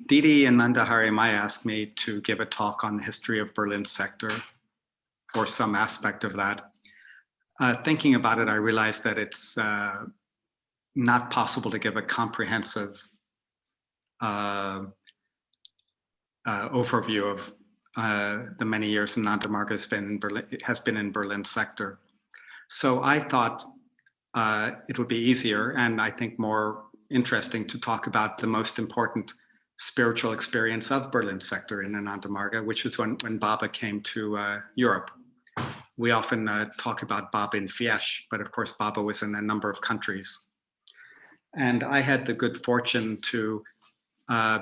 Didi and Nandahari Mai asked me to give a talk on the history of Berlin sector, or some aspect of that. Thinking about it, I realized that it's not possible to give a comprehensive overview of the many years Nanda Marga has been in Berlin sector. So I thought it would be easier, and I think more interesting, to talk about the most important spiritual experience of Berlin sector in Ananda Marga, which was when Baba came to Europe. We often talk about Baba in Fiesh, but of course Baba was in a number of countries. And I had the good fortune to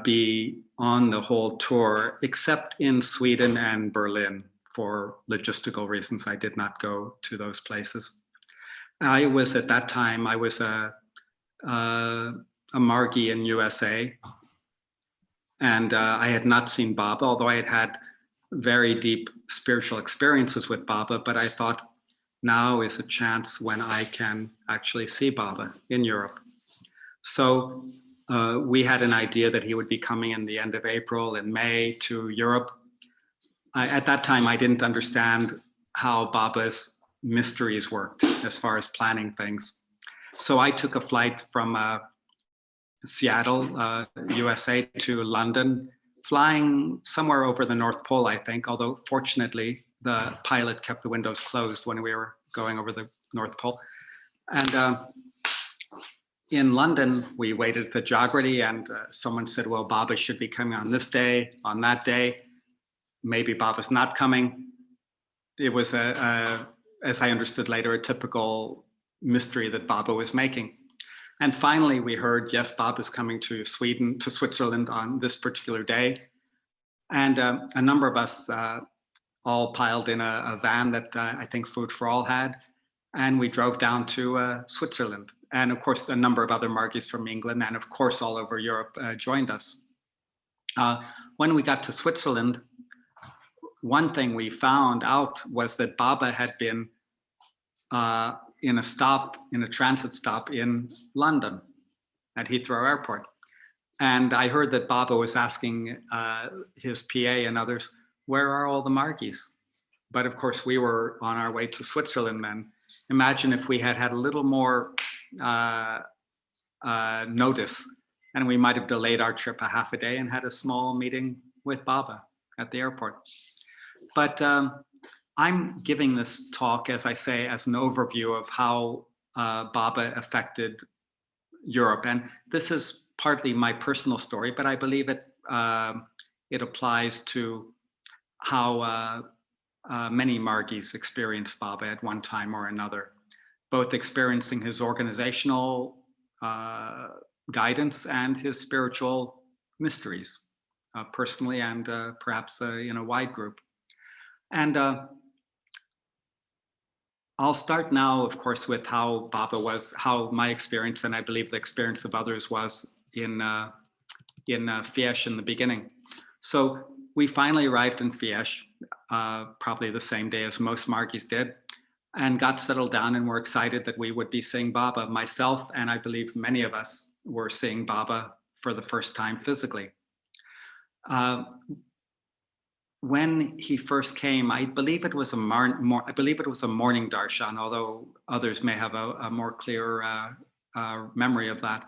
be on the whole tour, except in Sweden and Berlin. For logistical reasons, I did not go to those places. I was, at that time, I was a Margi in USA, and I had not seen Baba, although I had had very deep spiritual experiences with Baba, but I thought now is a chance when I can actually see Baba in Europe. So we had an idea that he would be coming in the end of April and May to Europe. At that time, I didn't understand how Baba's mysteries worked as far as planning things. So I took a flight from Seattle, USA to London, flying somewhere over the North Pole, I think, although fortunately the pilot kept the windows closed when we were going over the North Pole. And in London, we waited at the Jagrati, and someone said, well, Baba should be coming on this day, on that day. Maybe Baba's not coming. It was, as I understood later, a typical mystery that Baba was making. And finally, we heard, yes, Baba's coming to Switzerland on this particular day. And a number of us all piled in a van that I think Food for All had. And we drove down to Switzerland. And of course, a number of other Margis from England and of course all over Europe joined us. When we got to Switzerland, one thing we found out was that Baba had been in a transit stop in London at Heathrow Airport. And I heard that Baba was asking his PA and others, where are all the Margis? But of course, we were on our way to Switzerland then. Imagine if we had had a little more notice, and we might have delayed our trip a half a day and had a small meeting with Baba at the airport. But I'm giving this talk, as I say, as an overview of how Baba affected Europe. And this is partly my personal story, but I believe it applies to how many Margis experienced Baba at one time or another, both experiencing his organizational guidance and his spiritual mysteries, personally and perhaps in a wide group. And I'll start now, of course, with how Baba was, how my experience, and I believe the experience of others, was in Fiesh in the beginning. So we finally arrived in Fiesh, probably the same day as most Margis did, and got settled down and were excited that we would be seeing Baba. Myself, and I believe many of us, were seeing Baba for the first time physically. When he first came, I believe it was a morning darshan, although others may have a more clear memory of that.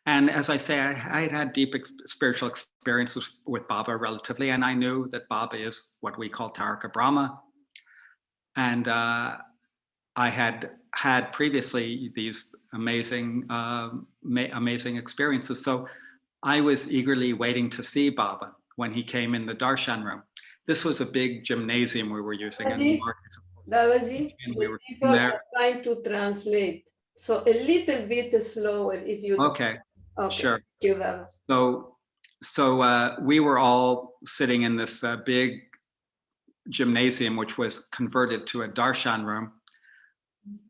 And as I say, I had had deep spiritual experiences with Baba relatively, and I knew that Baba is what we call Taraka Brahma. And I had had previously these amazing experiences. So I was eagerly waiting to see Baba when he came in the darshan room. This was a big gymnasium we were using. Babaji, we were people are trying to translate. So a little bit slower if you... Okay, sure. So we were all sitting in this big gymnasium, which was converted to a darshan room,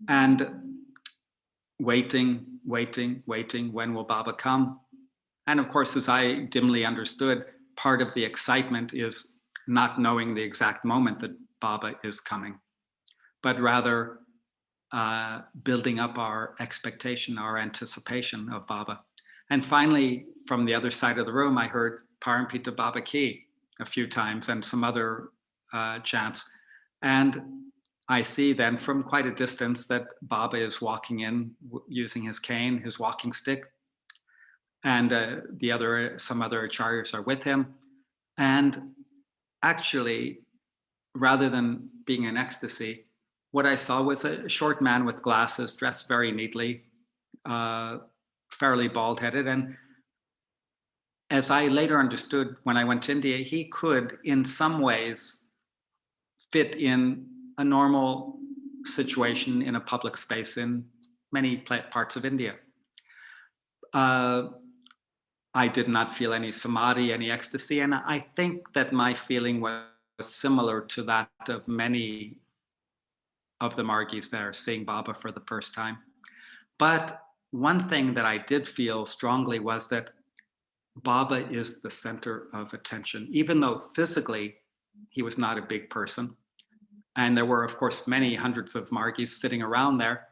and waiting, when will Baba come? And of course, as I dimly understood, part of the excitement is not knowing the exact moment that Baba is coming, but rather building up our expectation, our anticipation of Baba. And finally, from the other side of the room, I heard Parampita Baba Ki a few times and some other chants. And I see then from quite a distance that Baba is walking in using his cane, his walking stick, and some other acharyas are with him. And actually, rather than being in ecstasy, what I saw was a short man with glasses, dressed very neatly, fairly bald-headed. And as I later understood when I went to India, he could, in some ways, fit in a normal situation in a public space in many parts of India. I did not feel any samadhi, any ecstasy, and I think that my feeling was similar to that of many of the Margis there, seeing Baba for the first time. But one thing that I did feel strongly was that Baba is the center of attention, even though physically he was not a big person. And there were, of course, many hundreds of Margis sitting around there.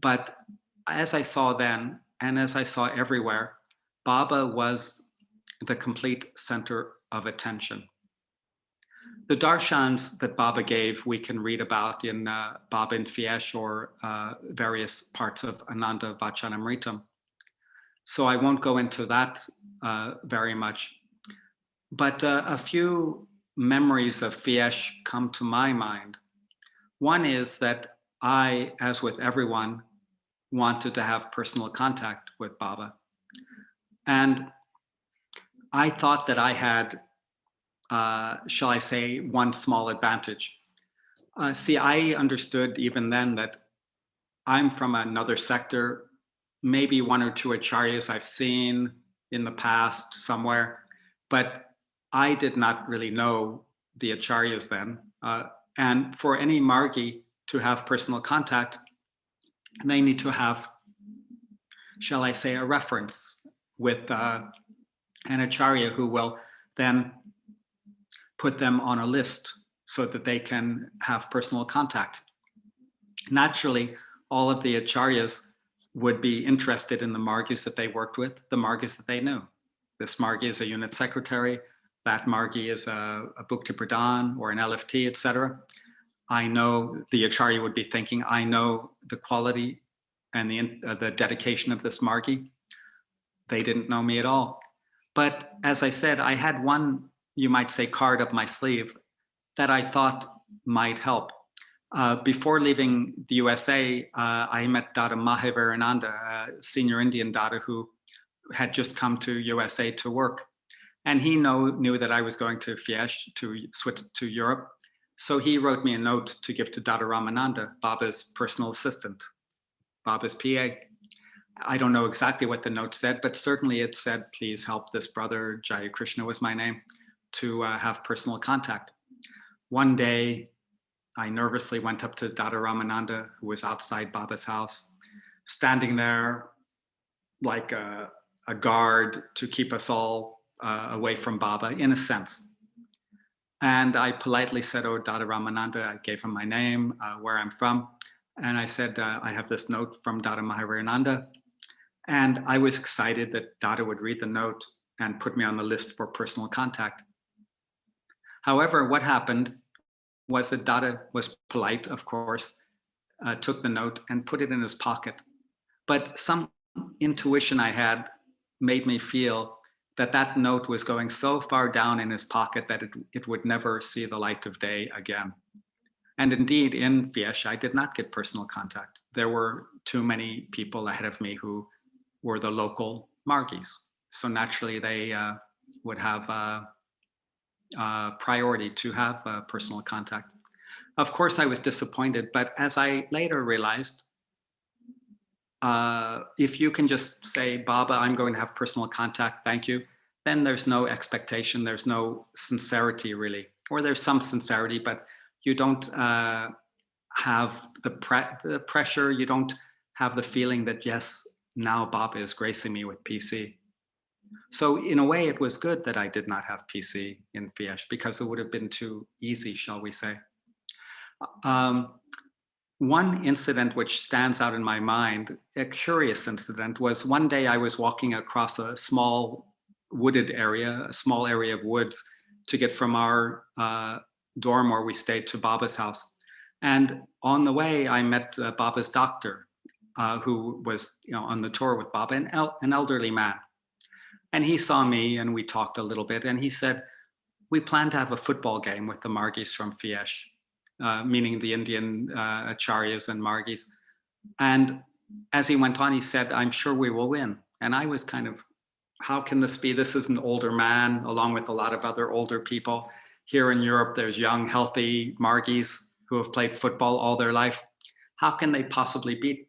But as I saw then, and as I saw everywhere, Baba was the complete center of attention. The darshans that Baba gave, we can read about in Baba in Fiesh or various parts of Ananda Vachanamritam. So I won't go into that very much. But a few memories of Fiesh come to my mind. One is that I, as with everyone, wanted to have personal contact with Baba. And I thought that I had, shall I say, one small advantage. See, I understood even then that I'm from another sector, maybe one or two acharyas I've seen in the past somewhere, but I did not really know the acharyas then. And for any Margi to have personal contact, they need to have, shall I say, a reference with an acharya who will then put them on a list so that they can have personal contact. Naturally, all of the acharyas would be interested in the Margis that they worked with, the Margis that they knew. This Margi is a unit secretary, that Margi is a Bhukti Pradhan or an LFT, etc. I know the acharya would be thinking, I know the quality and the dedication of this Margi. They didn't know me at all. But as I said, I had one, you might say, card up my sleeve that I thought might help. Before leaving the USA, I met Dada Mahavirananda, a senior Indian Dada who had just come to USA to work. And he knew that I was going to Fiesh, to Europe. So he wrote me a note to give to Dada Ramananda, Baba's personal assistant, Baba's PA. I don't know exactly what the note said, but certainly it said, please help this brother, Jaya Krishna was my name, to have personal contact. One day, I nervously went up to Dada Ramananda, who was outside Baba's house, standing there like a guard to keep us all away from Baba, in a sense. And I politely said, oh, Dada Ramananda, I gave him my name, where I'm from. And I said, I have this note from Dada Mahavirananda. And I was excited that Dada would read the note and put me on the list for personal contact. However, what happened was that Dada was polite, of course, took the note and put it in his pocket. But some intuition I had made me feel that that note was going so far down in his pocket that it would never see the light of day again. And indeed, in Fiesh, I did not get personal contact. There were too many people ahead of me who were the local Margis. So naturally, they would have priority to have personal contact. Of course, I was disappointed, but as I later realized, if you can just say, Baba, I'm going to have personal contact, thank you, then there's no expectation, there's no sincerity really, or there's some sincerity, but you don't have the pressure, you don't have the feeling that, yes, now Baba is gracing me with PC. So in a way, it was good that I did not have PC in Fiesh because it would have been too easy, shall we say. One incident which stands out in my mind, a curious incident, was one day I was walking across a small wooded area, a small area of woods, to get from our dorm where we stayed to Baba's house. And on the way, I met Baba's doctor, who was, on the tour with Baba, an elderly man. And he saw me, and we talked a little bit. And he said, "We plan to have a football game with the Margis from Fiesh," meaning the Indian Acharyas and Margis. And as he went on, he said, "I'm sure we will win." And I was kind of, how can this be? This is an older man, along with a lot of other older people. Here in Europe, there's young, healthy Margis who have played football all their life. How can they possibly beat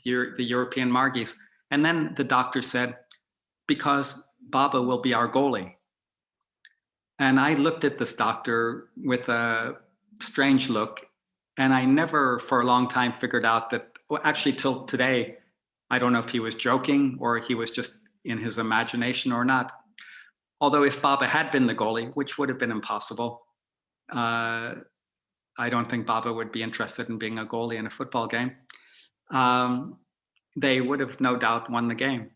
the European Margis? And then the doctor said, "Because Baba will be our goalie." And I looked at this doctor with a strange look, and I never for a long time figured out that, well, actually till today, I don't know if he was joking or he was just in his imagination or not. Although if Baba had been the goalie, which would have been impossible, I don't think Baba would be interested in being a goalie in a football game. They would have no doubt won the game.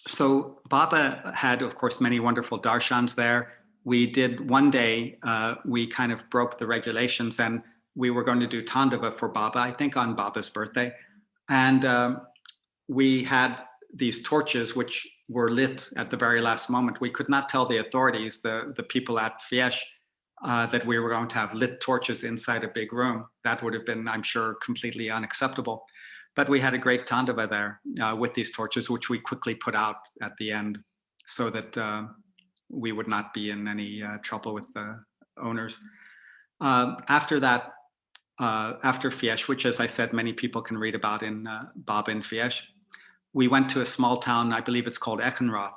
So Baba had, of course, many wonderful darshans there. We did one day, we kind of broke the regulations, and we were going to do Tandava for Baba, I think on Baba's birthday. And we had these torches which were lit at the very last moment. We could not tell the authorities, the people at Fiesh, that we were going to have lit torches inside a big room. That would have been, I'm sure, completely unacceptable. But we had a great Tandava there with these torches, which we quickly put out at the end so that we would not be in any trouble with the owners. After that, after Fiesh, which, as I said, many people can read about in Baba in Fiesh, we went to a small town, I believe it's called Echenroth.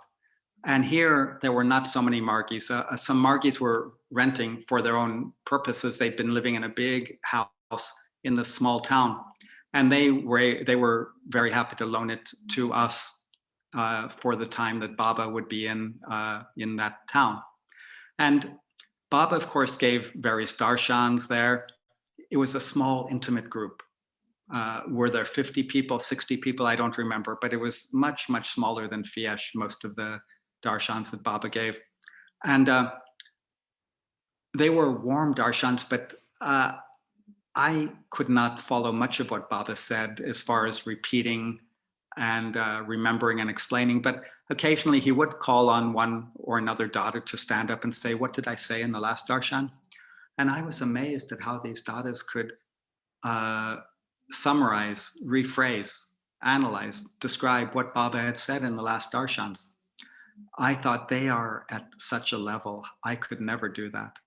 And here there were not so many Margis. Some Margis were renting for their own purposes. They'd been living in a big house in the small town. And they were very happy to loan it to us for the time that Baba would be in that town. And Baba, of course, gave various darshans there. It was a small, intimate group. Were there 50 people, 60 people? I don't remember, but it was much, much smaller than Fiesh, most of the darshans that Baba gave. And they were warm darshans, but I could not follow much of what Baba said as far as repeating and remembering and explaining, but occasionally he would call on one or another Dada to stand up and say, "What did I say in the last darshan?" And I was amazed at how these Dadas could summarize, rephrase, analyze, describe what Baba had said in the last darshans. I thought they are at such a level, I could never do that.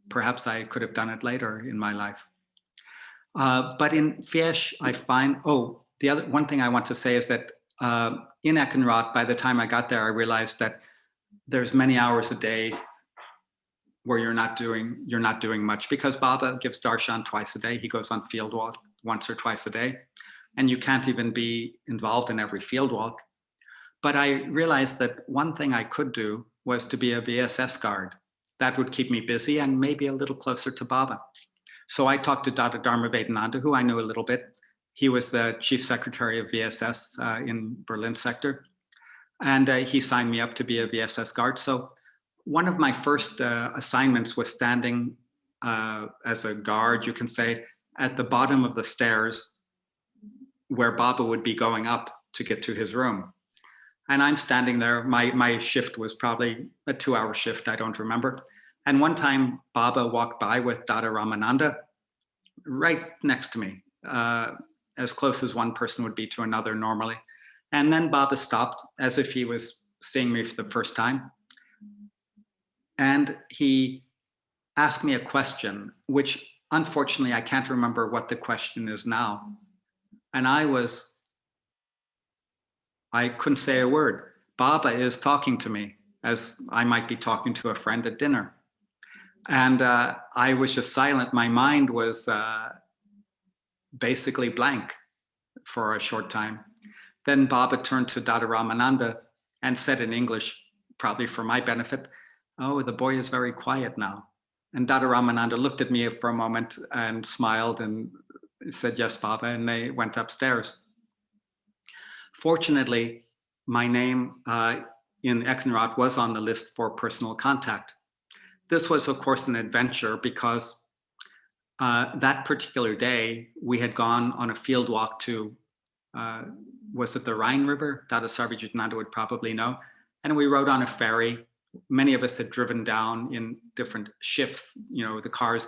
Perhaps I could have done it later in my life. But in Fiesh, I find, the other one thing I want to say is that in Echenroth, by the time I got there, I realized that there's many hours a day where you're not doing much, because Baba gives darshan twice a day. He goes on field walk once or twice a day, and you can't even be involved in every field walk. But I realized that one thing I could do was to be a VSS guard. That would keep me busy and maybe a little closer to Baba. So I talked to Dada Dharmavedananda, who I knew a little bit. He was the chief secretary of VSS in Berlin sector. And he signed me up to be a VSS guard. So one of my first assignments was standing as a guard, you can say, at the bottom of the stairs where Baba would be going up to get to his room. And I'm standing there. My shift was probably a 2-hour shift, I don't remember. And one time Baba walked by with Dada Ramananda right next to me, as close as one person would be to another normally. And then Baba stopped as if he was seeing me for the first time. And he asked me a question, which unfortunately I can't remember what the question is now. And I couldn't say a word. Baba is talking to me as I might be talking to a friend at dinner. And I was just silent. My mind was basically blank for a short time. Then Baba turned to Dada Ramananda and said in English, probably for my benefit, "Oh, the boy is very quiet now." And Dada Ramananda looked at me for a moment and smiled and said, yes, Baba, and they went upstairs. Fortunately, my name in Eknarot was on the list for personal contact. This was, of course, an adventure because that particular day we had gone on a field walk to, was it the Rhine River? Dada Jyotirupananda would probably know. And we rode on a ferry. Many of us had driven down in different shifts. You know, the cars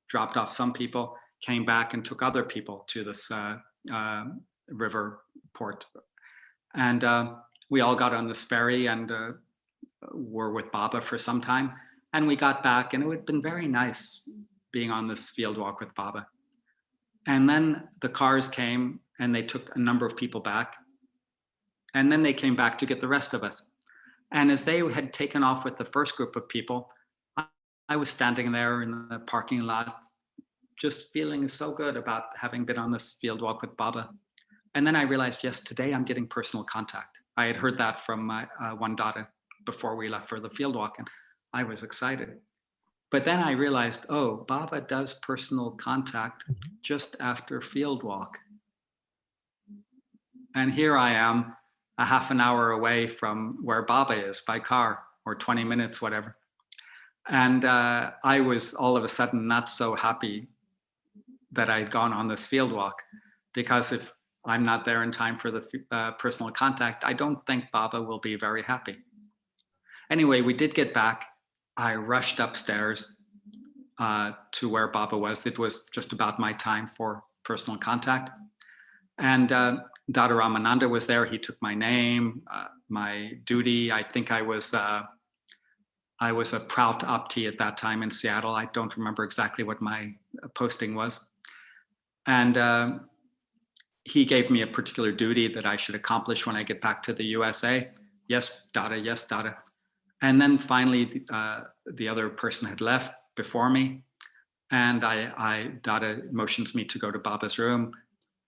dropped off some people, came back and took other people to this river port. And we all got on this ferry and were with Baba for some time. And we got back, and it had been very nice being on this field walk with Baba. And then the cars came and they took a number of people back. And then they came back to get the rest of us. And as they had taken off with the first group of people, I was standing there in the parking lot, just feeling so good about having been on this field walk with Baba. And then I realized, yes, today I'm getting personal contact. I had heard that from my one Dada before we left for the field walk, and I was excited. But then I realized, oh, Baba does personal contact just after field walk. And here I am, a half an hour away from where Baba is by car, or 20 minutes, whatever. And I was all of a sudden not so happy that I'd gone on this field walk, because if I'm not there in time for the personal contact, I don't think Baba will be very happy. Anyway, we did get back. I rushed upstairs to where Baba was. It was just about my time for personal contact. And Dada Ramananda was there. He took my name, my duty. I think I was a Prout Opti at that time in Seattle. I don't remember exactly what my posting was. And he gave me a particular duty that I should accomplish when I get back to the USA. Yes, Dada, yes, Dada. And then finally, the other person had left before me. And Dada motions me to go to Baba's room.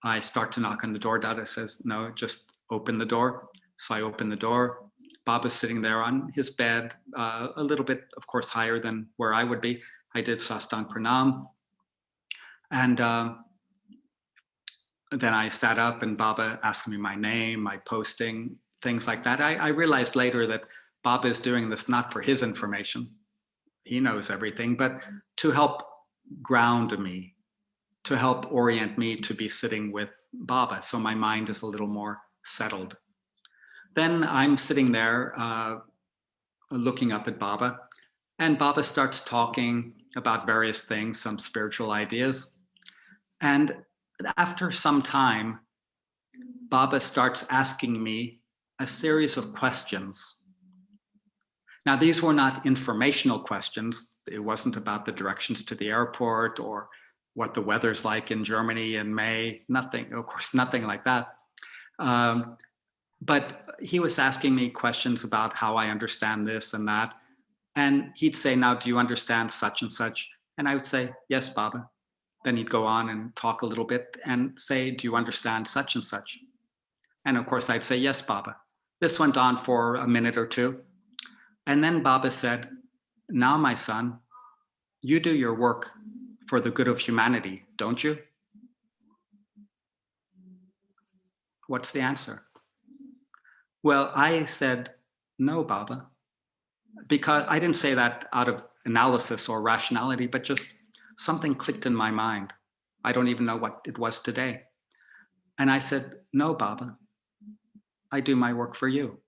I start to knock on the door. Dada says, no, just open the door. So I open the door. Baba's sitting there on his bed, a little bit, of course, higher than where I would be. I did Sastang Pranam. And then I sat up and Baba asked me my name, my posting, things like that. I realized later that Baba is doing this not for his information. He knows everything, but to help ground me, to help orient me to be sitting with Baba, so my mind is a little more settled. Then I'm sitting there looking up at Baba, and Baba starts talking about various things, some spiritual ideas. And after some time, Baba starts asking me a series of questions. Now, these were not informational questions. It wasn't about the directions to the airport or what the weather's like in Germany in May. Nothing, of course, nothing like that. But he was asking me questions about how I understand this and that. And he'd say, now, do you understand such and such? And I would say, yes, Baba. Then he'd go on and talk a little bit and say, do you understand such and such? And of course, I'd say, yes, Baba. This went on for a minute or two. And then Baba said, now, my son, you do your work for the good of humanity, don't you? What's the answer? Well, I said, no, Baba, because I didn't say that out of analysis or rationality, but just something clicked in my mind. I don't even know what it was today. And I said, no, Baba, I do my work for you.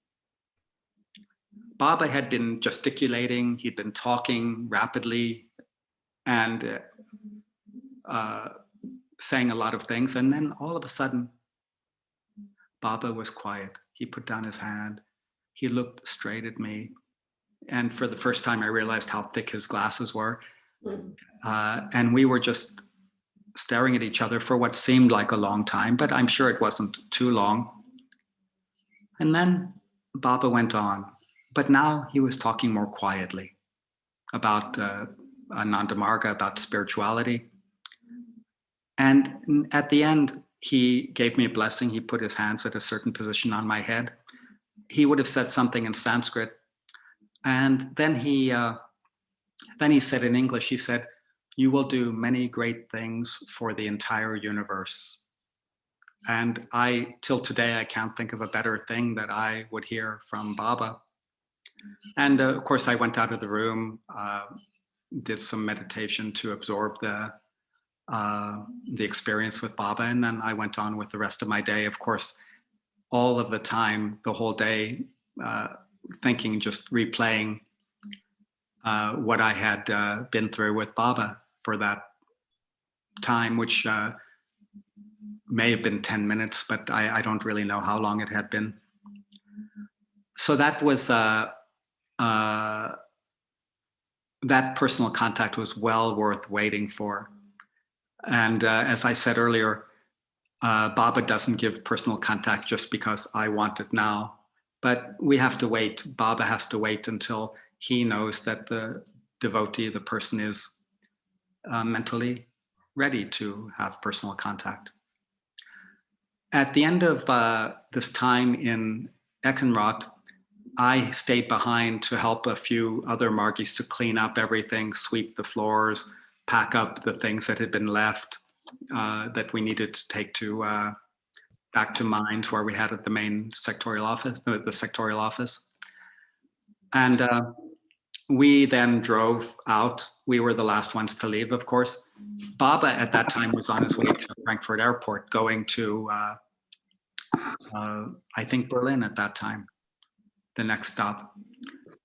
Baba had been gesticulating, he'd been talking rapidly and saying a lot of things. And then all of a sudden, Baba was quiet. He put down his hand. He looked straight at me. And for the first time, I realized how thick his glasses were. And we were just staring at each other for what seemed like a long time, but I'm sure it wasn't too long. And then Baba went on, but now he was talking more quietly about Ananda Marga, about spirituality. And at the end, he gave me a blessing. He put his hands at a certain position on my head. He would have said something in Sanskrit. And then he Then he said in English, he said, "You will do many great things for the entire universe." And till today, I can't think of a better thing that I would hear from Baba. And of course, I went out of the room, did some meditation to absorb the experience with Baba, and then I went on with the rest of my day. Of course, all of the time, the whole day, thinking, just replaying what I had been through with Baba for that time, which may have been 10 minutes, but I don't really know how long it had been. So that was, that personal contact was well worth waiting for. And as I said earlier, Baba doesn't give personal contact just because I want it now, but we have to wait. Baba has to wait until he knows that the devotee, the person, is mentally ready to have personal contact. At the end of this time in Eckenrot, I stayed behind to help a few other Margis to clean up everything, sweep the floors, pack up the things that had been left that we needed to take to back to Mines, where we had at the main sectorial office, the sectorial office. And we then drove out. We were the last ones to leave, of course. Baba at that time was on his way to Frankfurt Airport, going to, I think, Berlin at that time, the next stop.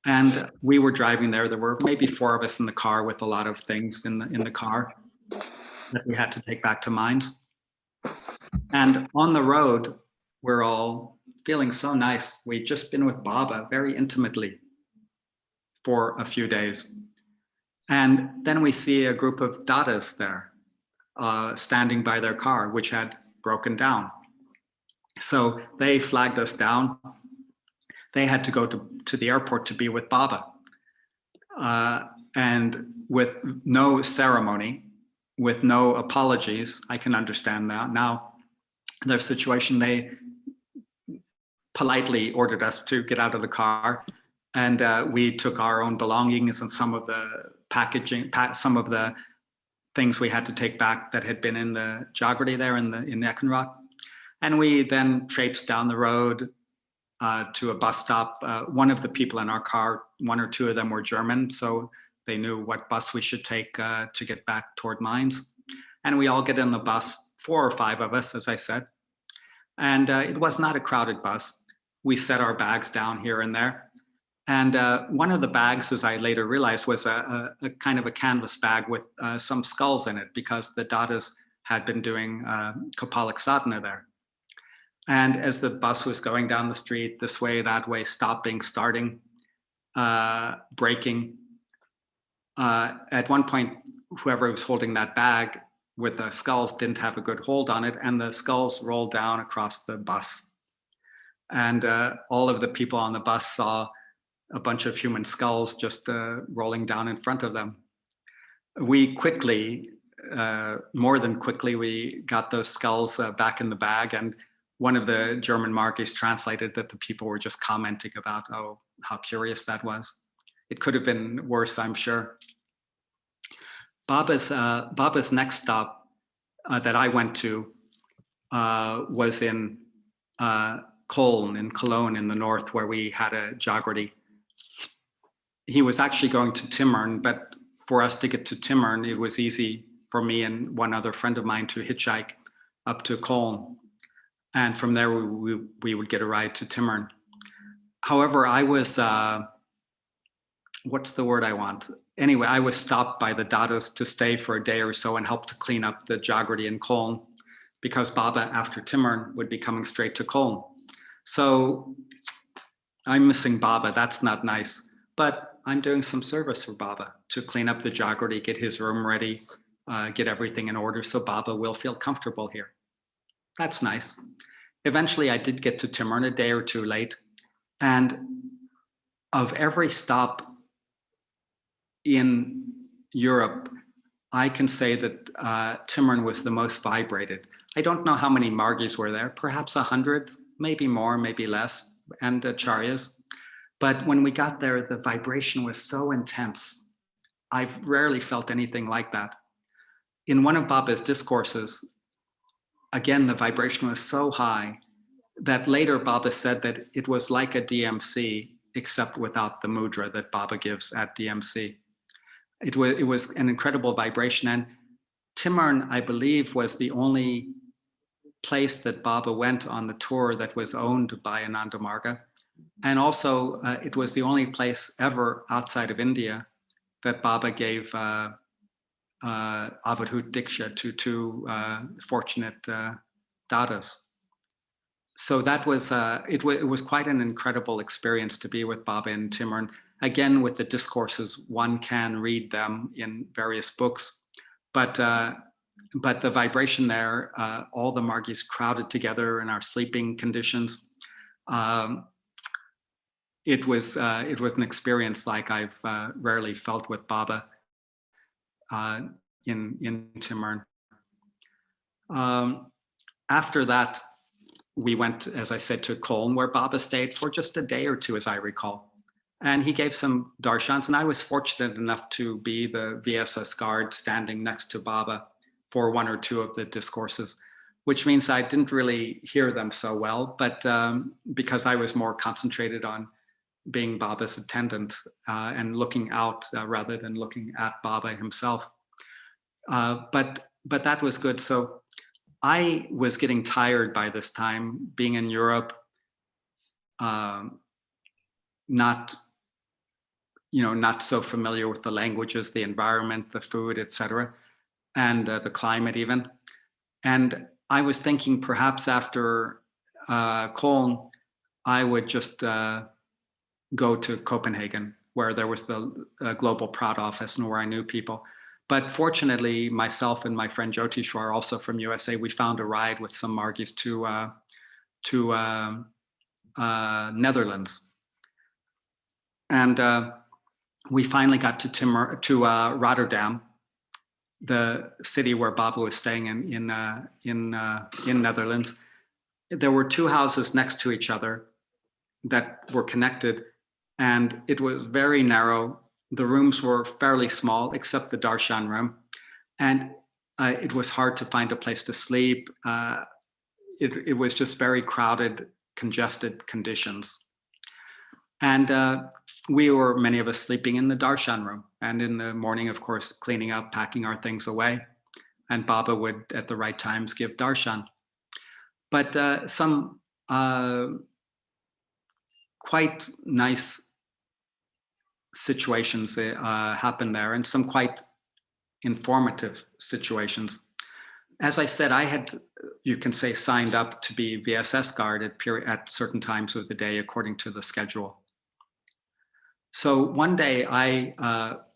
And we were driving there. There were maybe 4 of us in the car with a lot of things in the car that we had to take back to Mines. And on the road, we're all feeling so nice. We'd just been with Baba very intimately for a few days. And then we see a group of Dadas there standing by their car, which had broken down. So they flagged us down. They had to go to the airport to be with Baba. And with no ceremony, with no apologies, I can understand that now. Their situation, they politely ordered us to get out of the car, and we took our own belongings and some of the packaging, some of the things we had to take back that had been in the Jagrati there in Eckenrot. And we then traipsed down the road to a bus stop. One of the people in our car, 1 or 2 of them were German, so they knew what bus we should take to get back toward Mines. And we all get in the bus, 4 or 5 of us, as I said. And it was not a crowded bus. We set our bags down here and there. And one of the bags, as I later realized, was a kind of a canvas bag with some skulls in it, because the Dadas had been doing Kapalik sadhana there. And as the bus was going down the street, this way, that way, stopping, starting, braking, at one point, whoever was holding that bag with the skulls didn't have a good hold on it, and the skulls rolled down across the bus. And all of the people on the bus saw a bunch of human skulls just rolling down in front of them. We quickly, more than quickly, we got those skulls back in the bag, and one of the German Margis translated that the people were just commenting about, oh, how curious that was. It could have been worse, I'm sure. Baba's next stop that I went to was in Köln, in Cologne in the north, where we had a Jagrati. He was actually going to Timmern, but for us to get to Timmern, it was easy for me and one other friend of mine to hitchhike up to Köln. And from there, we would get a ride to Timmern. However, I was, what's the word I want? Anyway, I was stopped by the Dadas to stay for a day or so and help to clean up the Jagrati in Köln, because Baba, after Timmern, would be coming straight to Köln. So I'm missing Baba. That's not nice. But I'm doing some service for Baba to clean up the Jagrati, get his room ready, get everything in order so Baba will feel comfortable here. That's nice. Eventually, I did get to Timmern a day or 2 late. And of every stop in Europe, I can say that Timmern was the most vibrated. I don't know how many Margis were there, perhaps 100, maybe more, maybe less, and Acharyas. But when we got there, the vibration was so intense. I've rarely felt anything like that. In one of Baba's discourses, again, the vibration was so high that later Baba said that it was like a DMC, except without the mudra that Baba gives at DMC. It was an incredible vibration. And Timurn, I believe, was the only place that Baba went on the tour that was owned by Ananda Marga. And also, it was the only place ever outside of India that Baba gave Avadhut Diksha to two fortunate Dadas. So that was, it was quite an incredible experience to be with Baba in Timurn. Again, with the discourses, one can read them in various books, but the vibration there, all the Margis crowded together in our sleeping conditions. It was an experience like I've rarely felt with Baba in Timurn. After that, we went, as I said, to Cologne, where Baba stayed for just a day or two, as I recall. And he gave some darshans, and I was fortunate enough to be the VSS guard standing next to Baba for one or two of the discourses, which means I didn't really hear them so well, but because I was more concentrated on being Baba's attendant and looking out rather than looking at Baba himself. But that was good. So I was getting tired by this time, being in Europe, not so familiar with the languages, the environment, the food, etc., and the climate even. And I was thinking perhaps after Cologne, I would just go to Copenhagen, where there was the Global Proud Office and where I knew people. But fortunately, myself and my friend Jyotish, also from USA, we found a ride with some Margis to Netherlands. And we finally got to Rotterdam, the city where Baba was staying in Netherlands. There were two houses next to each other that were connected, and it was very narrow. The rooms were fairly small, except the darshan room, and it was hard to find a place to sleep. It was just very crowded, congested conditions. And many of us sleeping in the darshan room, and in the morning, of course, cleaning up, packing our things away. And Baba would, at the right times, give darshan. But some quite nice situations happened there, and some quite informative situations. As I said, I had, you can say, signed up to be VSS guard at certain times of the day according to the schedule. So one day I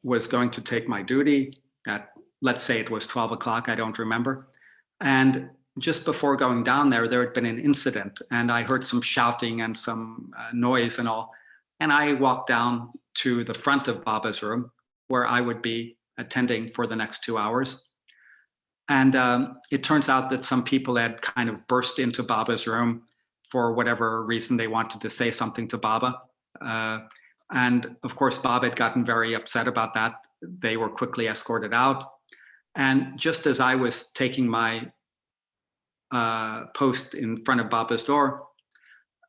was going to take my duty at, let's say it was 12 o'clock, I don't remember. And just before going down there, there had been an incident, and I heard some shouting and some noise and all. And I walked down to the front of Baba's room, where I would be attending for the next 2 hours. And it turns out that some people had kind of burst into Baba's room for whatever reason. They wanted to say something to Baba. And of course, Baba had gotten very upset about that. They were quickly escorted out. And just as I was taking my post in front of Baba's door,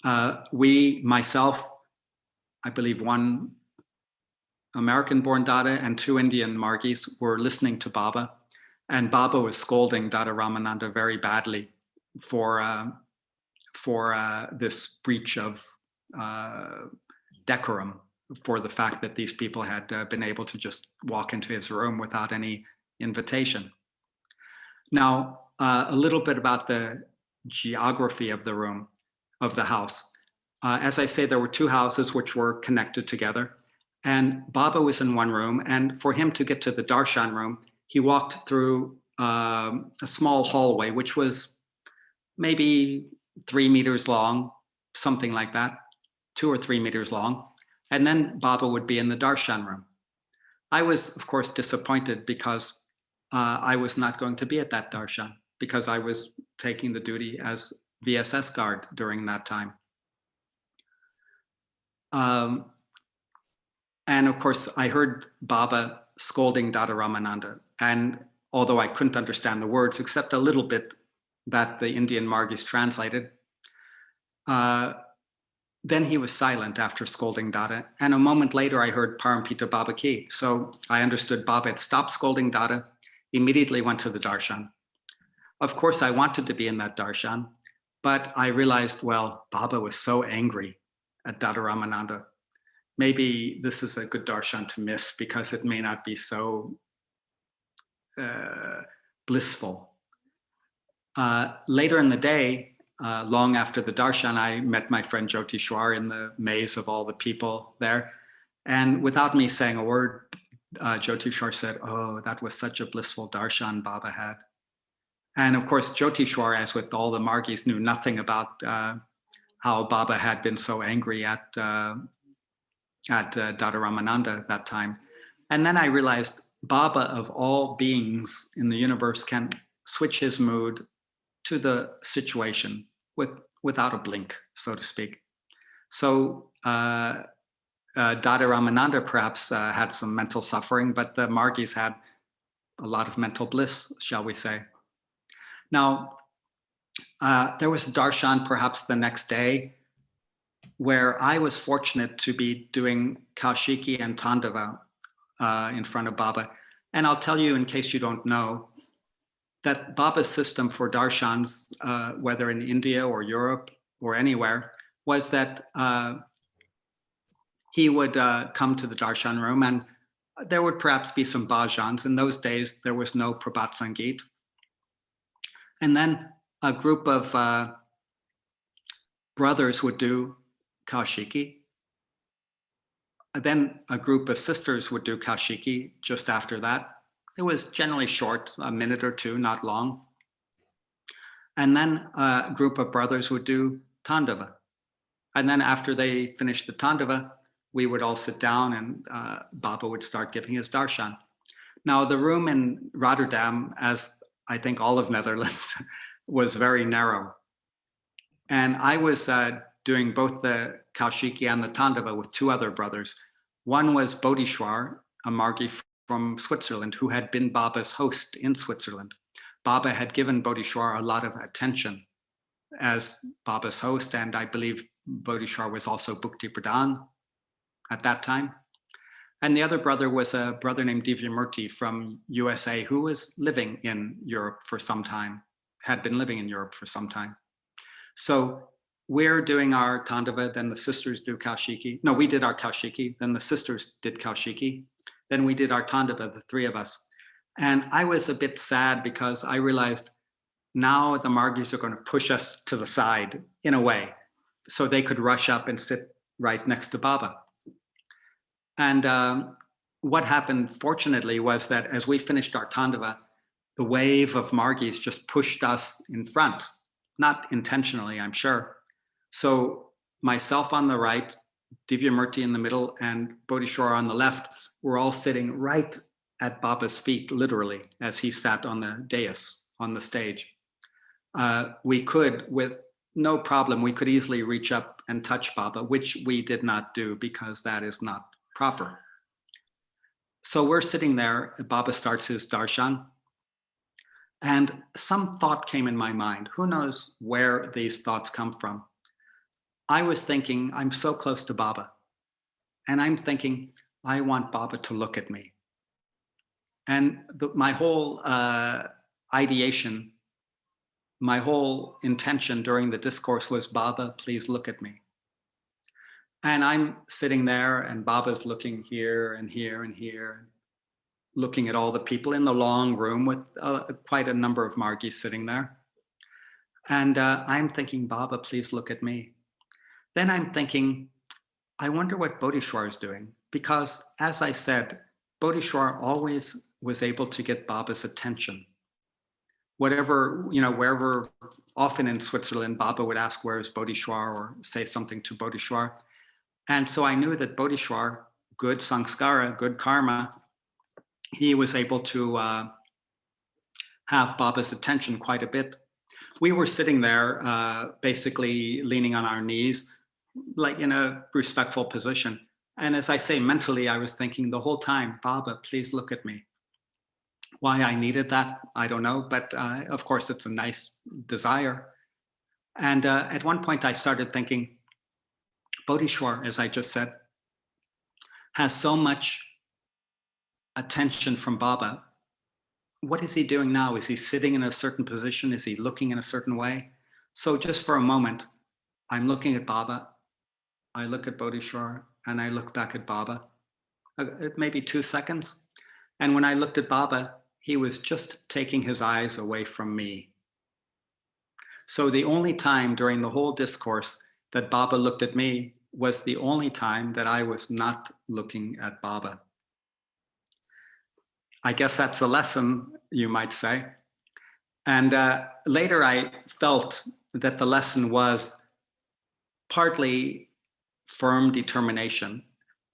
myself, I believe one American-born Dada and two Indian Margis were listening to Baba. And Baba was scolding Dada Ramananda very badly for this breach of decorum, for the fact that these people had been able to just walk into his room without any invitation. Now, a little bit about the geography of the room, of the house. As I say, there were two houses which were connected together, and Baba was in one room, and for him to get to the darshan room, he walked through a small hallway, which was maybe 3 meters long, something like that, 2 or 3 meters long. And then Baba would be in the darshan room. I was, of course, disappointed because I was not going to be at that darshan, because I was taking the duty as VSS guard during that time. And of course, I heard Baba scolding Dada Ramananda. And although I couldn't understand the words, except a little bit that the Indian Margis translated, then he was silent after scolding Dada. And a moment later, I heard Parampita Baba Ki. So I understood Baba had stopped scolding Dada, immediately went to the darshan. Of course, I wanted to be in that darshan, but I realized, well, Baba was so angry at Dada Ramananda. Maybe this is a good darshan to miss because it may not be so blissful. Later in the day, long after the darshan, I met my friend Jyotirupananda in the maze of all the people there. And without me saying a word, Jyotirupananda said, "Oh, that was such a blissful darshan Baba had." And of course, Jyotirupananda, as with all the Margis, knew nothing about how Baba had been so angry at Dada Ramananda at that time. And then I realized Baba, of all beings in the universe, can switch his mood to the situation without a blink, so to speak. So Dada Ramananda perhaps had some mental suffering, but the Margis had a lot of mental bliss, shall we say. Now, there was a darshan perhaps the next day where I was fortunate to be doing Kaushiki and Tandava in front of Baba. And I'll tell you, in case you don't know, that Baba's system for darshans, whether in India or Europe or anywhere, was that he would come to the darshan room and there would perhaps be some bhajans. In those days, there was no Prabhat Sangeet. And then a group of brothers would do Kaushiki. Then a group of sisters would do Kaushiki just after that. It was generally short, a minute or two, not long. And then a group of brothers would do Tandava. And then after they finished the Tandava, we would all sit down and Baba would start giving his darshan. Now, the room in Rotterdam, as I think all of Netherlands, was very narrow. And I was doing both the Kaushiki and the Tandava with two other brothers. One was Bodhishwar, a Margi from Switzerland, who had been Baba's host in Switzerland. Baba had given Bodhishwar a lot of attention as Baba's host, and I believe Bodhishwar was also Bhukti Pradhan at that time. And the other brother was a brother named Divyamurti from USA, who was living in Europe for some time, had been living in Europe for some time. So we're doing our Tandava, then the sisters do Kaushiki. No, we did our Kaushiki, then the sisters did Kaushiki. Then we did our Tandava, the three of us. And I was a bit sad because I realized now the Margis are going to push us to the side in a way, so they could rush up and sit right next to Baba. And what happened, fortunately, was that as we finished our Tandava, the wave of Margis just pushed us in front, not intentionally, I'm sure. So myself on the right, Divyamurti in the middle, and Bodhishwar on the left were all sitting right at Baba's feet, literally, as he sat on the dais, on the stage. We could, with no problem, we could easily reach up and touch Baba, which we did not do because that is not proper. So we're sitting there, Baba starts his darshan, and some thought came in my mind. Who knows where these thoughts come from? I was thinking, I'm so close to Baba, and I'm thinking, I want Baba to look at me. And my whole ideation, my whole intention during the discourse was, Baba, please look at me. And I'm sitting there and Baba's looking here and here and here, looking at all the people in the long room with quite a number of Margis sitting there. And I'm thinking, Baba, please look at me. Then I'm thinking, I wonder what Bodhishwar is doing. Because as I said, Bodhishwar always was able to get Baba's attention. Whatever, wherever, often in Switzerland, Baba would ask, where's Bodhishwar, or say something to Bodhishwar. And so I knew that Bodhishwar, good sanskara, good karma, he was able to have Baba's attention quite a bit. We were sitting there, basically leaning on our knees, like in a respectful position. And as I say, mentally, I was thinking the whole time, Baba, please look at me. Why I needed that, I don't know. But of course, it's a nice desire. And at one point, I started thinking, Bodhishwar, as I just said, has so much attention from Baba. What is he doing now? Is he sitting in a certain position? Is he looking in a certain way? So just for a moment, I'm looking at Baba, I look at Bodhishwar, and I look back at Baba. Maybe 2 seconds. And when I looked at Baba, he was just taking his eyes away from me. So the only time during the whole discourse that Baba looked at me was the only time that I was not looking at Baba. I guess that's a lesson, you might say. And later I felt that the lesson was partly firm determination.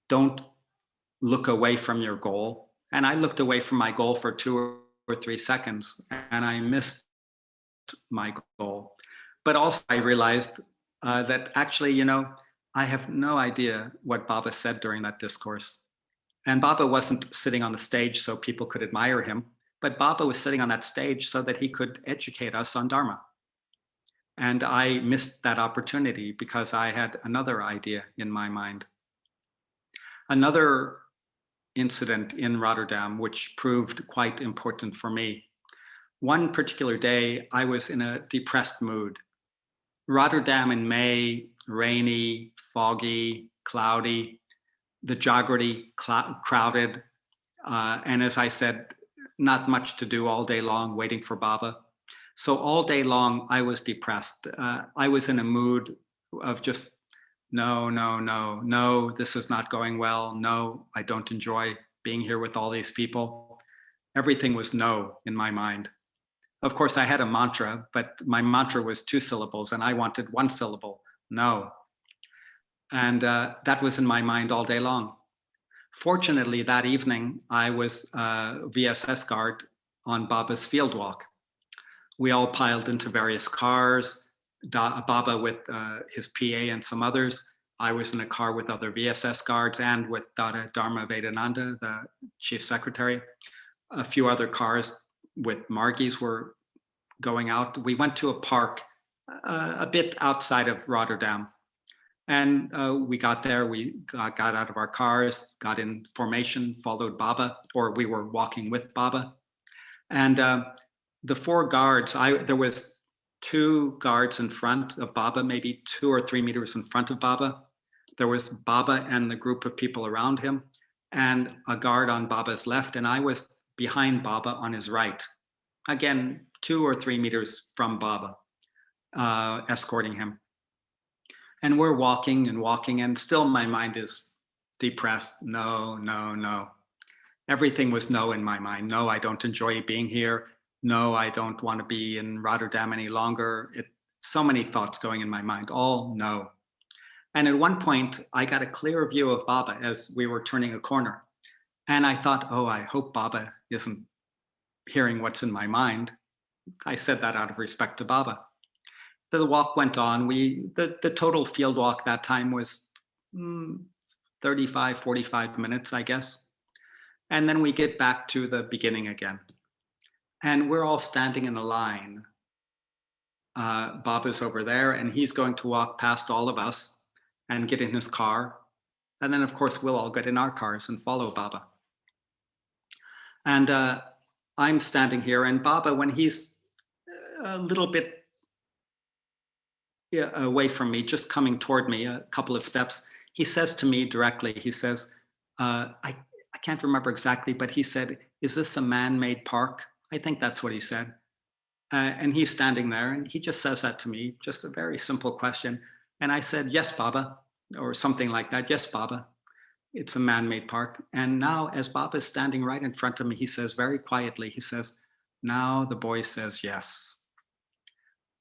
Don't look away from your goal. And I looked away from my goal for 2 or 3 seconds and I missed my goal. But also I realized that actually, I have no idea what Baba said during that discourse. And Baba wasn't sitting on the stage so people could admire him, but Baba was sitting on that stage so that he could educate us on Dharma. And I missed that opportunity because I had another idea in my mind. Another incident in Rotterdam, which proved quite important for me. One particular day, I was in a depressed mood. Rotterdam in May, rainy, foggy, cloudy, the Jagrati crowded. And as I said, not much to do all day long waiting for Baba. So all day long, I was depressed. I was in a mood of just, no, this is not going well. No, I don't enjoy being here with all these people. Everything was no in my mind. Of course, I had a mantra, but my mantra was 2 syllables and I wanted 1 syllable, no. And that was in my mind all day long. Fortunately, that evening, I was VSS guard on Baba's field walk. We all piled into various cars, Baba with his PA and some others. I was in a car with other VSS guards and with Dada Dharma Vedananda, the chief secretary. A few other cars with Margis were going out. We went to a park a bit outside of Rotterdam. And we got there, we got out of our cars, got in formation, followed Baba, or we were walking with Baba. And the 4 guards, there was 2 guards in front of Baba, maybe 2 or 3 meters in front of Baba. There was Baba and the group of people around him, and a guard on Baba's left, and I was behind Baba on his right. Again, 2 or 3 meters from Baba, escorting him. And we're walking, and still my mind is depressed. No. Everything was no in my mind. No, I don't enjoy being here. No, I don't want to be in Rotterdam any longer. So many thoughts going in my mind, all no. And at one point, I got a clear view of Baba as we were turning a corner. And I thought, oh, I hope Baba isn't hearing what's in my mind. I said that out of respect to Baba. The walk went on. The total field walk that time was 35, 45 minutes, I guess. And then we get back to the beginning again. And we're all standing in a line. Baba's over there, and he's going to walk past all of us and get in his car. And then, of course, we'll all get in our cars and follow Baba. And I'm standing here, and Baba, when he's a little bit away from me, just coming toward me a couple of steps, he says to me directly, he says, I can't remember exactly, but he said, is this a man-made park? I think that's what he said. And he's standing there and he just says that to me, just a very simple question. And I said, yes, Baba, or something like that. Yes, Baba, it's a man-made park. And now as Baba is standing right in front of me, he says very quietly, he says, now the boy says yes.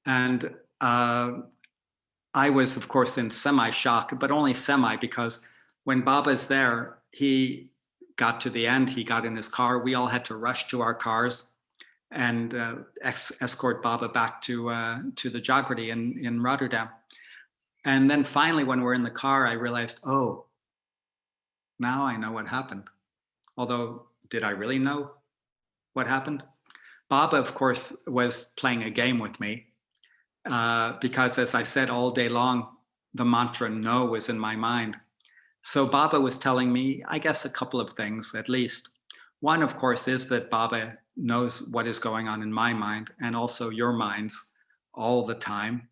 And I was, of course, in semi-shock, but only semi, because when Baba's there, he got to the end, he got in his car. We all had to rush to our cars and escort Baba back to the Jagrati in Rotterdam. And then finally, when we're in the car, I realized, oh, Now I know what happened. Although, did I really know what happened? Baba, of course, was playing a game with me because, as I said, all day long, the mantra no was in my mind. So Baba was telling me, I guess, a couple of things at least. One, of course, is that Baba knows what is going on in my mind and also your minds all the time.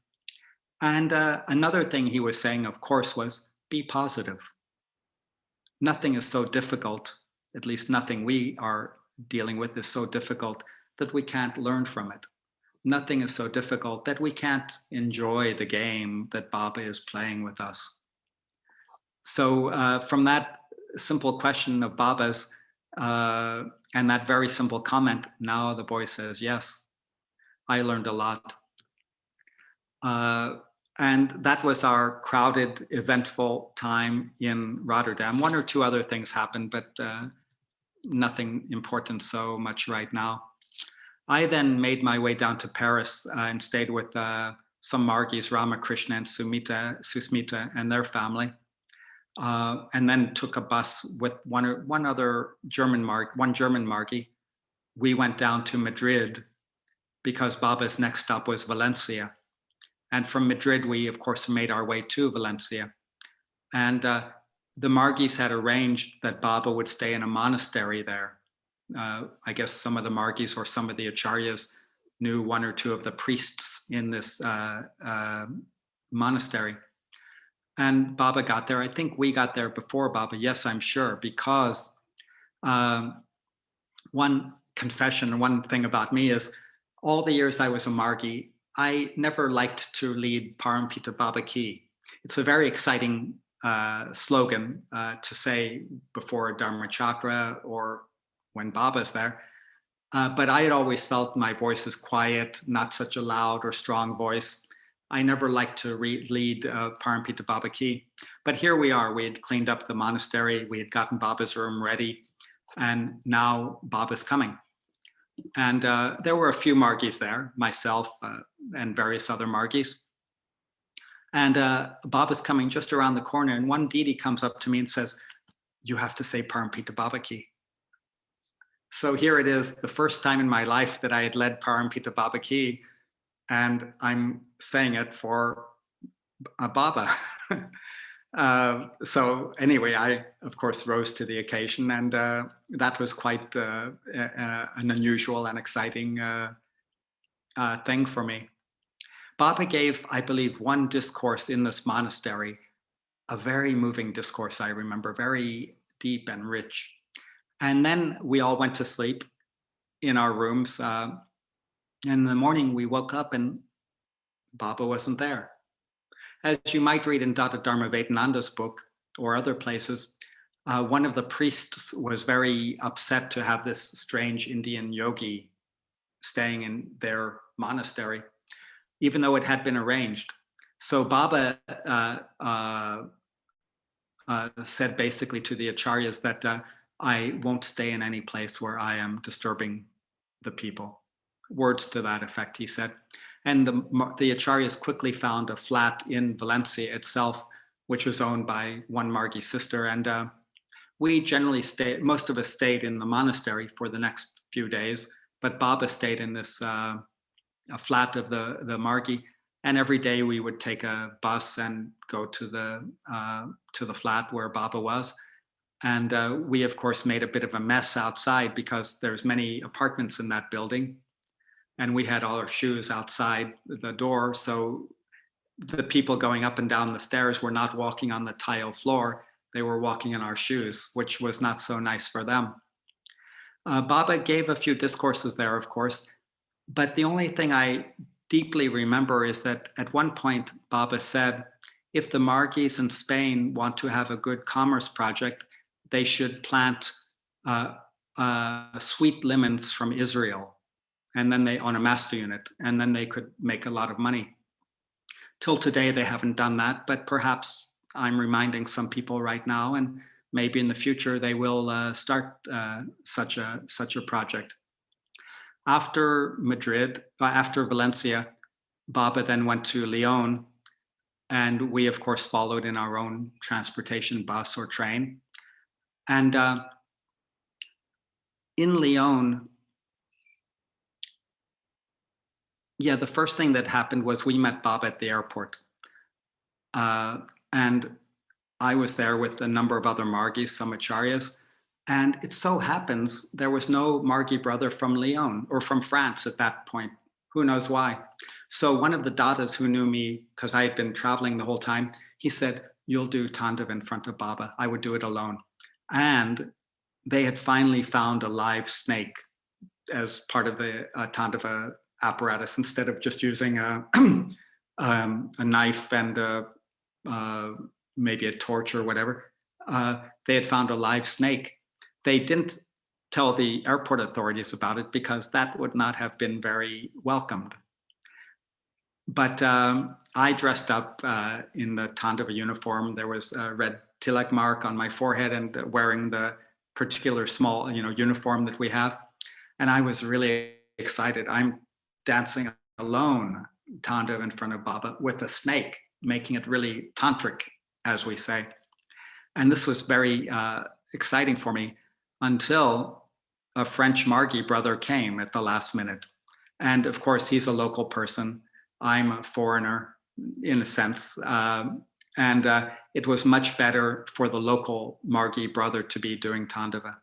And another thing he was saying, of course, was be positive. Nothing is so difficult, at least nothing we are dealing with is so difficult that we can't learn from it. Nothing is so difficult that we can't enjoy the game that Baba is playing with us. So from that simple question of Baba's and that very simple comment, now the boy says, yes, I learned a lot. And that was our crowded, eventful time in Rotterdam. One or two other things happened, but nothing important so much right now. I then made my way down to Paris and stayed with some Margis, Ramakrishna and Susmita and their family. And then took a bus with one German Margi. We went down to Madrid because Baba's next stop was Valencia. And from Madrid, we, of course, made our way to Valencia. And the Margis had arranged that Baba would stay in a monastery there. I guess some of the Margis or some of the Acharyas knew one or two of the priests in this monastery. And Baba got there. I think we got there before Baba. Yes, I'm sure, because one confession, one thing about me is all the years I was a Margi, I never liked to lead Parampita Baba Ki. It's a very exciting slogan to say before a Dharma Chakra or when Baba's there. But I had always felt my voice is quiet, not such a loud or strong voice. I never liked to lead Parampita Baba Ki. But here we are. We had cleaned up the monastery. We had gotten Baba's room ready. And now Baba's coming. And there were a few Margis there, myself and various other Margis. And Baba's coming just around the corner. And one Didi comes up to me and says, you have to say Parampita Baba Ki. So here it is, the first time in my life that I had led Parampita Baba Ki. And I'm saying it for Baba. So anyway, I, of course, rose to the occasion. And that was quite an unusual and exciting thing for me. Baba gave, I believe, one discourse in this monastery, a very moving discourse, I remember, very deep and rich. And then we all went to sleep in our rooms. And in the morning, we woke up and Baba wasn't there. As you might read in Dada Dharmavedananda's book or other places, one of the priests was very upset to have this strange Indian yogi staying in their monastery, even though it had been arranged. So Baba said basically to the acharyas that I won't stay in any place where I am disturbing the people. Words to that effect, he said. And the acharyas quickly found a flat in Valencia itself, which was owned by one Margi sister. And we generally stayed, most of us stayed in the monastery for the next few days, but Baba stayed in this a flat of the Margi. And every day we would take a bus and go to the flat where Baba was. And we, of course, made a bit of a mess outside because there's many apartments in that building. And we had all our shoes outside the door. So the people going up and down the stairs were not walking on the tile floor. They were walking in our shoes, which was not so nice for them. Baba gave a few discourses there, of course. But the only thing I deeply remember is that at one point, Baba said, if the Margis in Spain want to have a good commerce project, they should plant sweet lemons from Israel, and then they on a master unit, and then they could make a lot of money. Till today, they haven't done that, but perhaps I'm reminding some people right now, and maybe in the future they will start such a project. After Madrid, after Valencia, Baba then went to Leon, and we, of course, followed in our own transportation bus or train. And in Lyon, yeah, the first thing that happened was we met Bob at the airport. And I was there with a number of other Margis, some Acharyas. And it so happens there was no Margi brother from Lyon or from France at that point. Who knows why? So one of the Dadas who knew me, because I had been traveling the whole time, he said, "You'll do Tandav in front of Baba." I would do it alone. And they had finally found a live snake as part of the Tandava apparatus, instead of just using a, a knife and maybe a torch or whatever. They had found a live snake. They didn't tell the airport authorities about it because that would not have been very welcomed. But I dressed up in the Tandava uniform. There was a red tilak mark on my forehead and wearing the particular small, uniform that we have. And I was really excited. I'm dancing alone, Tandava in front of Baba with a snake, making it really tantric, as we say. And this was very exciting for me until a French Margi brother came at the last minute. And of course, he's a local person. I'm a foreigner in a sense. And it was much better for the local Margi brother to be doing Tandava.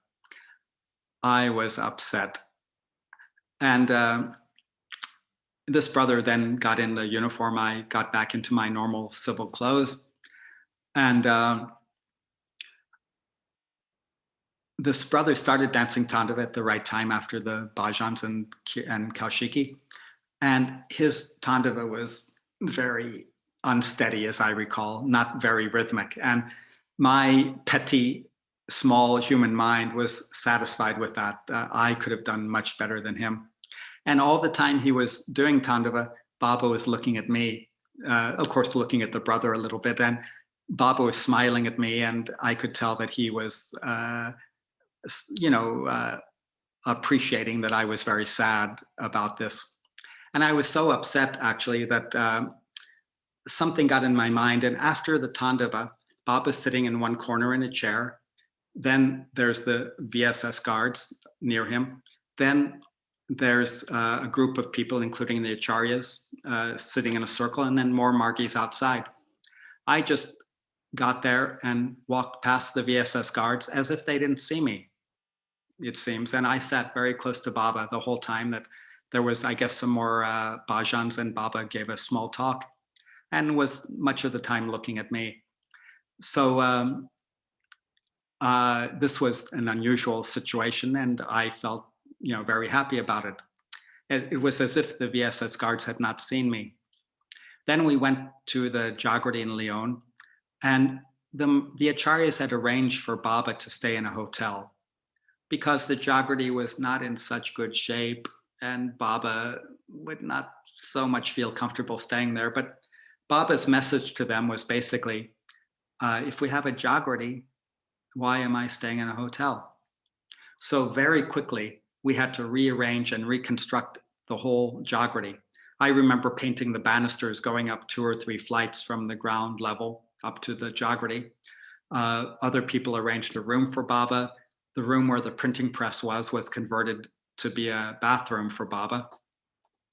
I was upset. And this brother then got in the uniform. I got back into my normal civil clothes. And this brother started dancing Tandava at the right time after the bhajans and Kaushiki. And his Tandava was very unsteady, as I recall, not very rhythmic. And my petty, small human mind was satisfied with that. I could have done much better than him. And all the time he was doing Tandava, Baba was looking at me, of course, looking at the brother a little bit. And Baba was smiling at me, and I could tell that he was, appreciating that I was very sad about this. And I was so upset, actually, that something got in my mind. And after the Tandava, Baba's sitting in one corner in a chair. Then there's the VSS guards near him. Then there's a group of people, including the Acharyas, sitting in a circle, and then more Margis outside. I just got there and walked past the VSS guards as if they didn't see me, it seems. And I sat very close to Baba the whole time. That there was, I guess, some more bhajans, and Baba gave a small talk and was much of the time looking at me. So this was an unusual situation, and I felt, very happy about it. It was as if the VSS guards had not seen me. Then we went to the Jagrati in Lyon, and the Acharyas had arranged for Baba to stay in a hotel because the Jagrati was not in such good shape, and Baba would not so much feel comfortable staying there. But Baba's message to them was basically, if we have a Jagrati, why am I staying in a hotel? So very quickly, we had to rearrange and reconstruct the whole Jagrati. I remember painting the banisters going up 2 or 3 flights from the ground level up to the Jagrati. Other people arranged a room for Baba. The room where the printing press was converted to be a bathroom for Baba.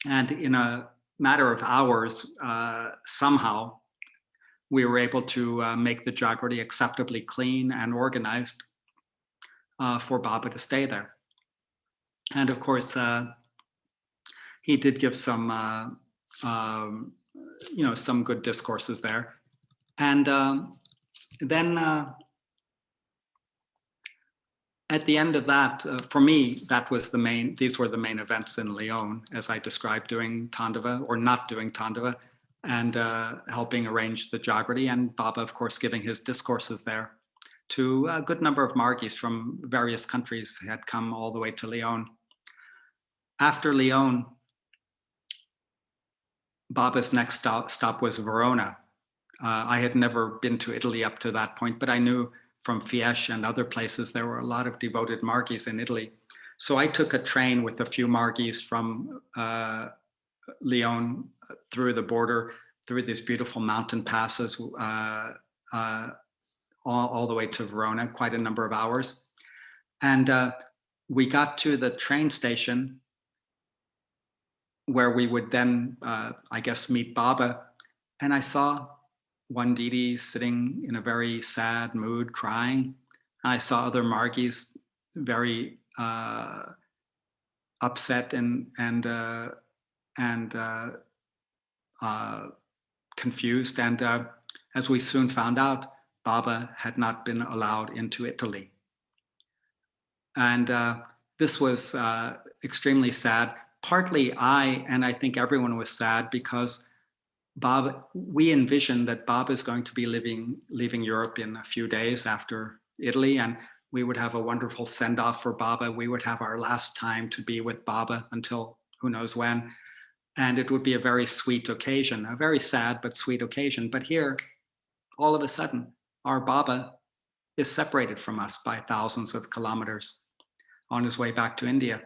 And in a matter of hours, somehow, we were able to make the Jagrati acceptably clean and organized for Baba to stay there. And of course, he did give some, some good discourses there. And then at the end of that, for me, that was these were the main events in Lyon, as I described, doing Tandava or not doing Tandava, and helping arrange the Jagrati, and Baba, of course, giving his discourses there to a good number of Margis from various countries had come all the way to Lyon. After Lyon, Baba's next stop was Verona. I had never been to Italy up to that point, but I knew from Fieschi and other places there were a lot of devoted Margis in Italy. So I took a train with a few Margis from Lyon through the border, through these beautiful mountain passes, all the way to Verona, quite a number of hours. And we got to the train station where we would then, I guess, meet Baba. And I saw one Didi sitting in a very sad mood, crying. I saw other Margis very upset and confused. And as we soon found out, Baba had not been allowed into Italy. And this was extremely sad. Partly and I think everyone was sad because we envisioned that Baba is going to be leaving Europe in a few days after Italy, and we would have a wonderful send-off for Baba. We would have our last time to be with Baba until who knows when. And it would be a very sweet occasion, a very sad but sweet occasion. But here, all of a sudden, our Baba is separated from us by thousands of kilometers on his way back to India.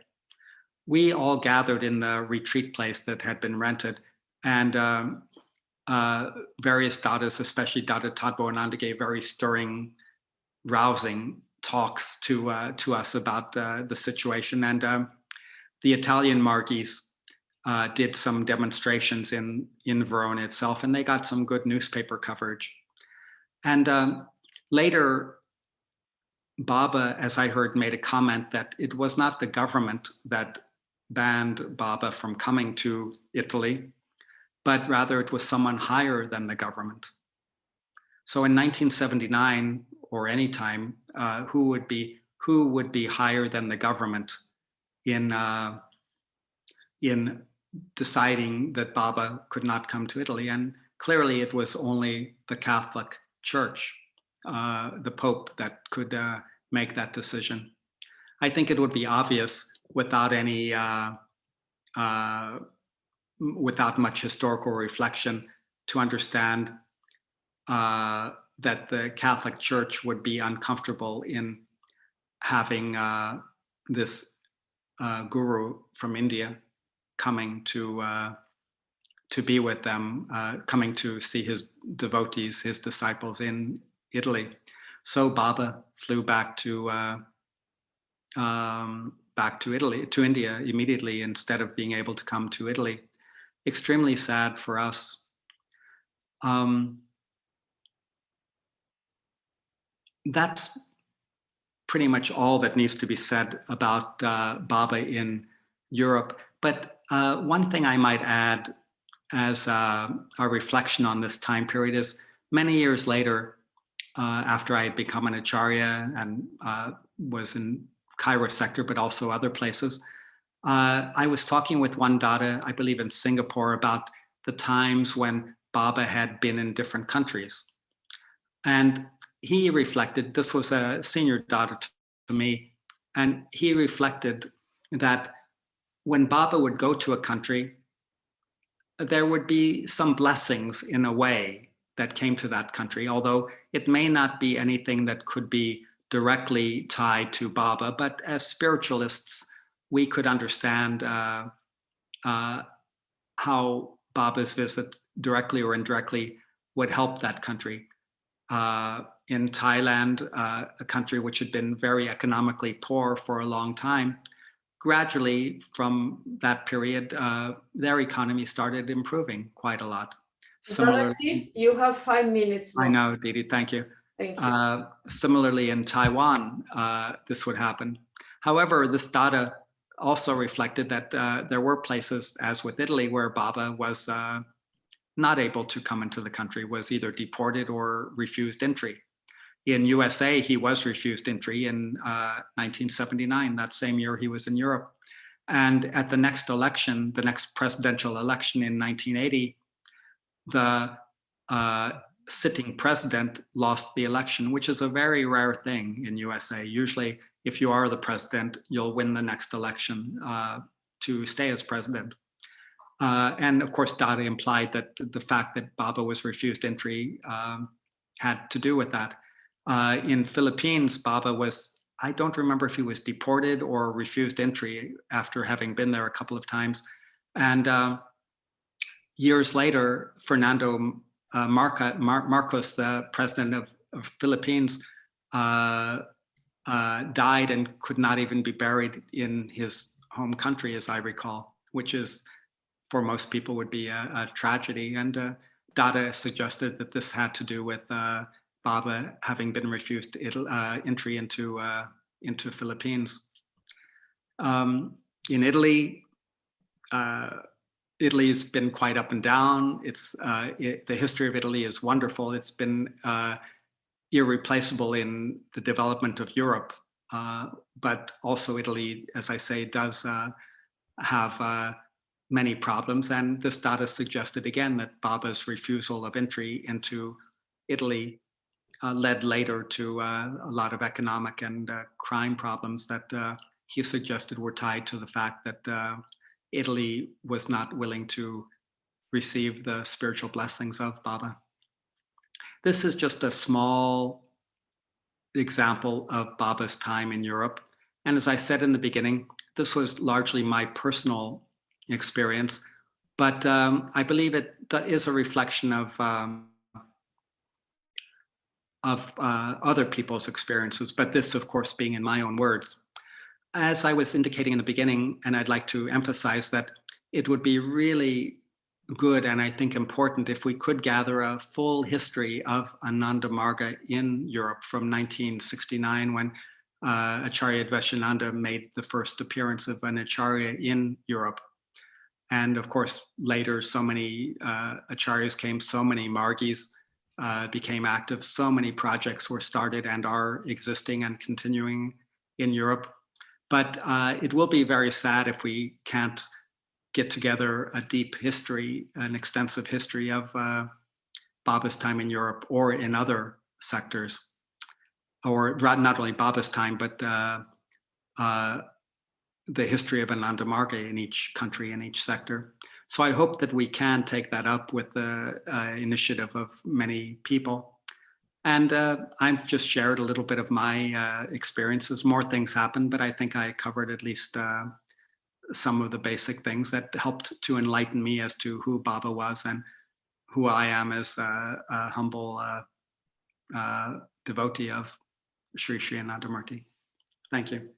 We all gathered in the retreat place that had been rented, and various Dadas, especially Dada Jyotirupananda, gave very stirring, rousing talks to us about the situation. And the Italian Margis did some demonstrations in Verona itself, and they got some good newspaper coverage. And later, Baba, as I heard, made a comment that it was not the government that banned Baba from coming to Italy, but rather it was someone higher than the government. So in 1979 or any time, who would be higher than the government in deciding that Baba could not come to Italy? And clearly it was only the Catholic Church, the Pope, that could make that decision. I think it would be obvious without much historical reflection to understand that the Catholic Church would be uncomfortable in having this guru from India coming to be with them, coming to see his devotees, his disciples in Italy. So Baba flew back to Italy, to India immediately, instead of being able to come to Italy. Extremely sad for us. That's pretty much all that needs to be said about Baba in Europe. But one thing I might add as a reflection on this time period is many years later, after I had become an acharya and was in Cairo sector, but also other places, I was talking with one Dada, I believe in Singapore, about the times when Baba had been in different countries. And he reflected, this was a senior Dada to me, and he reflected that when Baba would go to a country, there would be some blessings in a way that came to that country, although it may not be anything that could be directly tied to Baba. But as spiritualists, we could understand how Baba's visit, directly or indirectly, would help that country. In Thailand, a country which had been very economically poor for a long time, gradually from that period, their economy started improving quite a lot. Similarly, you have 5 minutes more. I know, Didi, thank you. Thank you. Similarly, in Taiwan, this would happen. However, this Dada also reflected that there were places, as with Italy, where Baba was not able to come into the country, was either deported or refused entry. In USA, he was refused entry in 1979, that same year he was in Europe. And at the next election, the next presidential election in 1980, the sitting president lost the election, which is a very rare thing in USA. Usually, if you are the president, you'll win the next election to stay as president. And of course, Dada implied that the fact that Baba was refused entry had to do with that. In Philippines, Baba was, I don't remember if he was deported or refused entry after having been there a couple of times. And years later, Fernando Marcos, the president of Philippines died and could not even be buried in his home country, as I recall, which is, for most people, would be a tragedy. And Dada suggested that this had to do with Baba having been refused entry into Philippines. In Italy, Italy's been quite up and down. The history of Italy is wonderful. It's been irreplaceable in the development of Europe. But also Italy, as I say, does have many problems. And this data suggested again that Baba's refusal of entry into Italy led later to a lot of economic and crime problems that he suggested were tied to the fact that Italy was not willing to receive the spiritual blessings of Baba. This is just a small example of Baba's time in Europe. And as I said in the beginning, this was largely my personal experience, but I believe it is a reflection of other people's experiences, but this, of course, being in my own words. As I was indicating in the beginning, and I'd like to emphasize that it would be really good and I think important if we could gather a full history of Ananda Marga in Europe from 1969, when Acharya Dvaishananda made the first appearance of an Acharya in Europe. And of course, later so many Acharyas came, so many Margis became active, so many projects were started and are existing and continuing in Europe. But it will be very sad if we can't get together a deep history, an extensive history of Baba's time in Europe or in other sectors, or not only Baba's time, but the history of Ananda Marga in each country, in each sector. So I hope that we can take that up with the initiative of many people. And I've just shared a little bit of my experiences. More things happen, but I think I covered at least some of the basic things that helped to enlighten me as to who Baba was and who I am as a humble devotee of Sri Sri Anandamurti. Thank you.